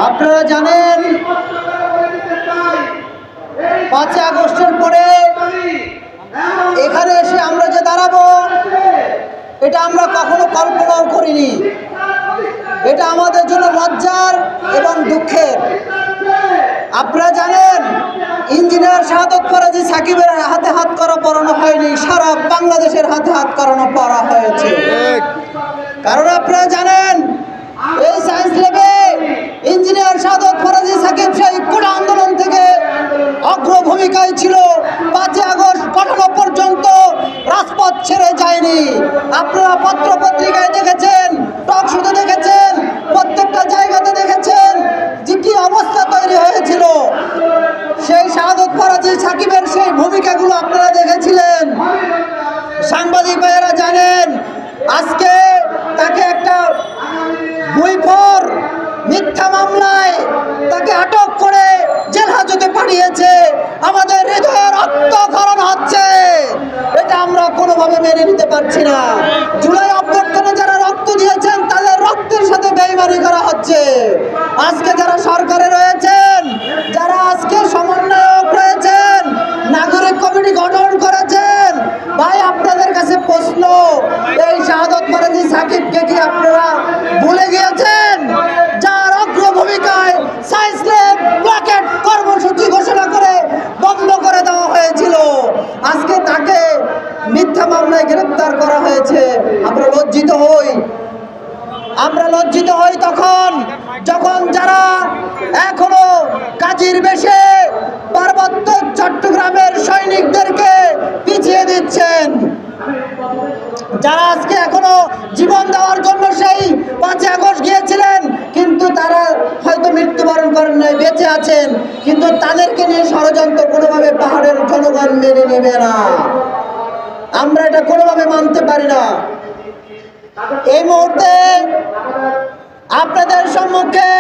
আপনারা জানেন 5 আগস্টের পরে এখানে এসে আমরা যে দাঁড়াবো এটা আমরা কখনো কল্পনাও করিনি। এটা আমাদের জন্য লজ্জার এবং দুঃখের। আপনারা জানেন ইঞ্জিনিয়ার শাহাদত ফরাজী সাকিবের হাতে হাত করা পরানো হয়নি, সারা বাংলাদেশের হাতে হাত করানো পড়া হয়েছে। কারণ আপনারা জানেন এই সায়েন্স ল্যাবে ইঞ্জিনিয়ার শাহাদত ফরাজী সাকিব সেই কোটা আন্দোলন থেকে অগ্রভূমিকায় ছিল। 5 আগস্ট ঘটানো পর্যন্ত রাজপথ ছেড়ে যায়নি। আপনারা পত্র পত্রিকায় দেখেছেন, টক শোতে দেখেছেন, প্রত্যেকটা জায়গাতে দেখেছেন যে কি অবস্থা তৈরি হয়েছিল। সেই শাহাদত ফরাজী সাকিবের সেই ভূমিকাগুলো আপনারা দেখেছিলেন। সাংবাদিক ভাইয়েরা জানেন আজকে তাকে একটা বইপর মিথ্যা মামলায় তাকে আটক করে জেল হাজতে পাঠিয়েছে। আমাদের হৃদয়ে রক্তক্ষরণ হচ্ছে, এটা আমরা কোনোভাবে মেনে নিতে পারছি না। জুলাই অভ্যুত্থানে যারা রক্ত দিয়েছেন তাদের রক্তের সাথে বেইমানি করা হচ্ছে। আজকে যারা সরকারে রয়েছেন, যারা আজকে সমন্বয়ক রয়েছেন, নাগরিক কমিটি গঠন করেছেন, ভাই আপনাদের কাছে প্রশ্ন, এই শাহাদত ফরাজী সাকিবকে কি আপনারা ভুলে গিয়েছেন? যার অগ্রভূমিকায় সায়েন্স ল্যাব ব্লকেট কর্মসূচি ঘোষণা করে বন্ধ করে দেওয়া হয়েছিল, আজকে তাকে মিথ্যা মামলায় গ্রেফতার করা হয়েছে। আমরা লজ্জিত হই। আমরা লজ্জিত হই যখন যারা এখনো কাজীর বেশে পার্বত্য চট্টগ্রামের সৈনিকদেরকে পিছিয়ে দিচ্ছেন, যারা আজকে এখনো জীবন দেওয়ার জন্য সেই 5 আগস্ট গিয়েছিলেন, কিন্তু তারা হয়তো মৃত্যুবরণ করেন নাই, বেঁচে আছেন, কিন্তু তাদেরকে নিয়ে ষড়যন্ত্র কোনোভাবে পাহাড়ের জনগণ মেনে নেবে না। আমরা এটা কোনোভাবে মানতে পারি না। এই মুহূর্তে আপনাদের সম্মুখে